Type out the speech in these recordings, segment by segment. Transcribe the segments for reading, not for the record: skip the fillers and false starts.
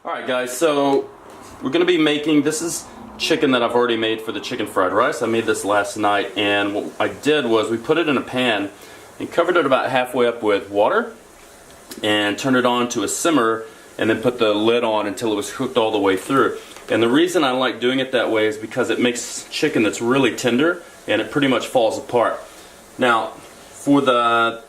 Alright guys, so we're going to be making, this is chicken that I've already made for the chicken fried rice. I made this last night, and what I did was we put it in a pan and covered it about halfway up with water and turned it on to a simmer and then put the lid on until it was cooked all the way through. And the reason I like doing it that way is because it makes chicken that's really tender and it pretty much falls apart. Now, for the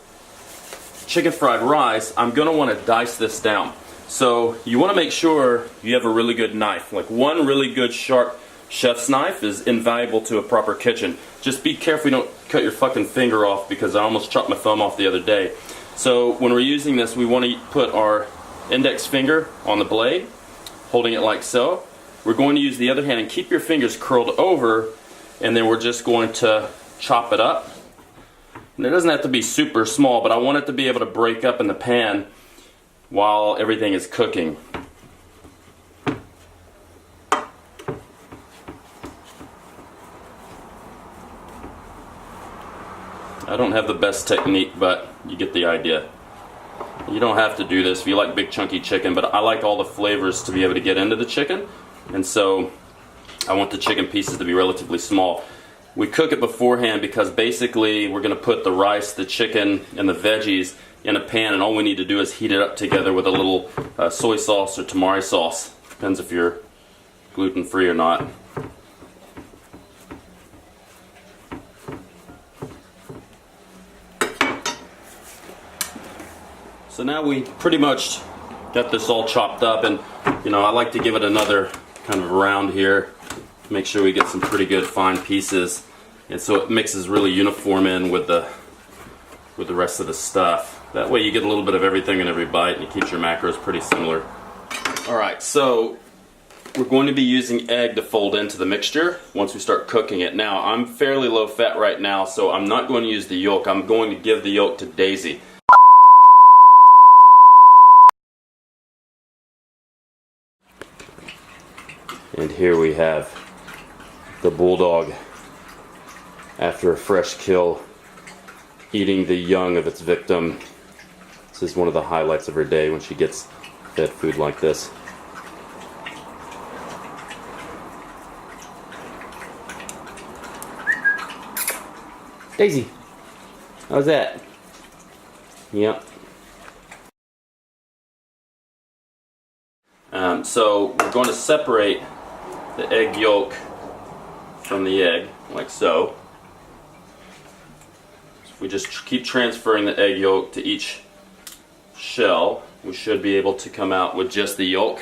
chicken fried rice, I'm going to want to dice this down. So you want to make sure you have a really good knife. Like one really good sharp chef's knife is invaluable to a proper kitchen. Just be careful you don't cut your fucking finger off, because I almost chopped my thumb off the other day. So when we're using this, we want to put our index finger on the blade, holding it like so. We're going to use the other hand and keep your fingers curled over, and then we're just going to chop it up. And it doesn't have to be super small, but I want it to be able to break up in the pan while everything is cooking. I don't have the best technique, but you get the idea. You don't have to do this if you like big chunky chicken, but I like all the flavors to be able to get into the chicken, and so I want the chicken pieces to be relatively small. We cook it beforehand because basically we're going to put the rice, the chicken, and the veggies in a pan, and all we need to do is heat it up together with a little soy sauce or tamari sauce. Depends if you're gluten-free or not. So now we pretty much got this all chopped up, and I like to give it another kind of round here to make sure we get some pretty good fine pieces, and so it mixes really uniform in with the rest of the stuff. That way you get a little bit of everything in every bite, and it keeps your macros pretty similar. Alright, so we're going to be using egg to fold into the mixture once we start cooking it. Now, I'm fairly low fat right now, so I'm not going to use the yolk. I'm going to give the yolk to Daisy. And here we have the bulldog, after a fresh kill, eating the young of its victim. This is one of the highlights of her day when she gets fed food like this. Daisy, how's that? Yep. So we're going to separate the egg yolk from the egg, like so. If we just keep transferring the egg yolk to each shell, we should be able to come out with just the yolk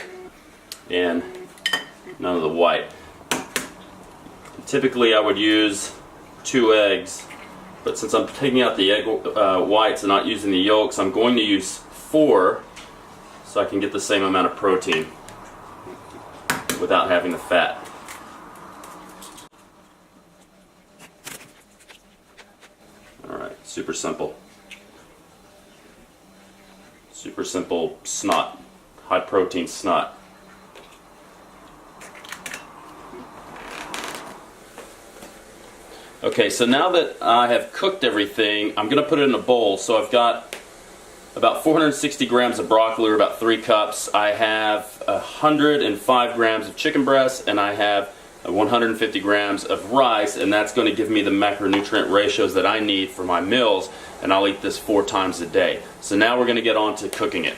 and none of the white. Typically I would use 2 eggs, but since I'm taking out the egg whites and not using the yolks, I'm going to use 4 so I can get the same amount of protein without having the fat. Alright, super simple. Super simple snot. High protein snot. Okay, so now that I have cooked everything, I'm going to put it in a bowl. So I've got about 460 grams of broccoli, or about 3 cups. I have 105 grams of chicken breast, and I have 150 grams of rice, and that's going to give me the macronutrient ratios that I need for my meals, and I'll eat this 4 times a day. So now we're going to get on to cooking it.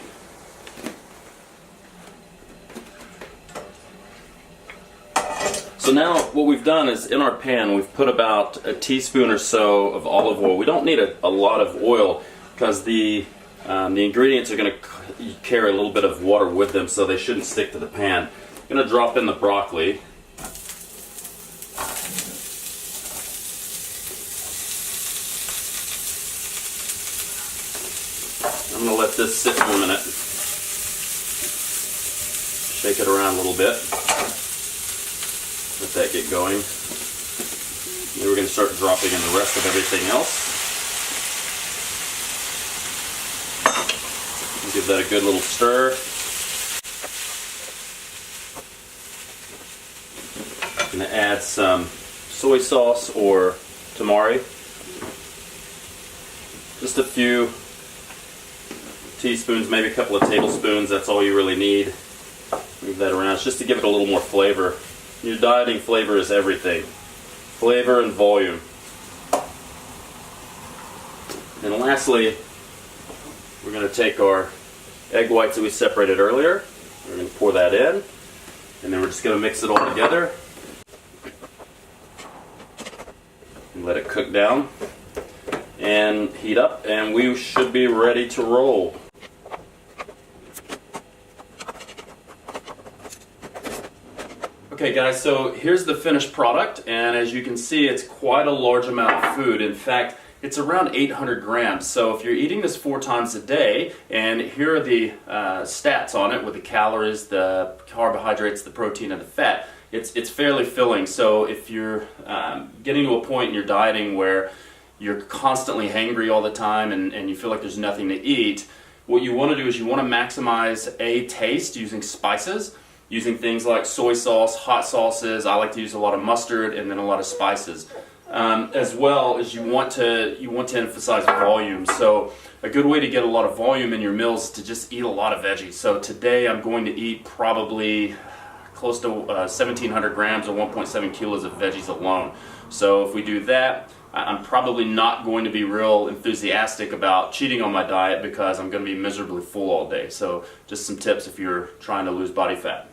So now what we've done is, in our pan we've put about a teaspoon or so of olive oil. We don't need a lot of oil because the ingredients are going to carry a little bit of water with them, so they shouldn't stick to the pan. I'm going to drop in the broccoli. I'm going to let this sit for a minute. Shake it around a little bit. Let that get going. Then we're going to start dropping in the rest of everything else. Give that a good little stir. I'm going to add some soy sauce or tamari. Just a few teaspoons, maybe a couple of tablespoons, that's all you really need. Move that around. It's just to give it a little more flavor. Your dieting, flavor is everything. Flavor and volume. And lastly, we're going to take our egg whites that we separated earlier. We're going to pour that in, and then we're just going to mix it all together and let it cook down and heat up, and we should be ready to roll. Okay guys, so here's the finished product, and as you can see, it's quite a large amount of food. In fact, it's around 800 grams. So if you're eating this 4 times a day, and here are the stats on it with the calories, the carbohydrates, the protein, and the fat, it's fairly filling. So if you're getting to a point in your dieting where you're constantly hangry all the time and you feel like there's nothing to eat, what you want to do is you want to maximize taste using spices, using things like soy sauce, hot sauces. I like to use a lot of mustard and then a lot of spices. As well as you want to emphasize volume. So a good way to get a lot of volume in your meals is to just eat a lot of veggies. So today I'm going to eat probably close to 1,700 grams or 1.7 kilos of veggies alone. So if we do that, I'm probably not going to be real enthusiastic about cheating on my diet because I'm going to be miserably full all day. So just some tips if you're trying to lose body fat.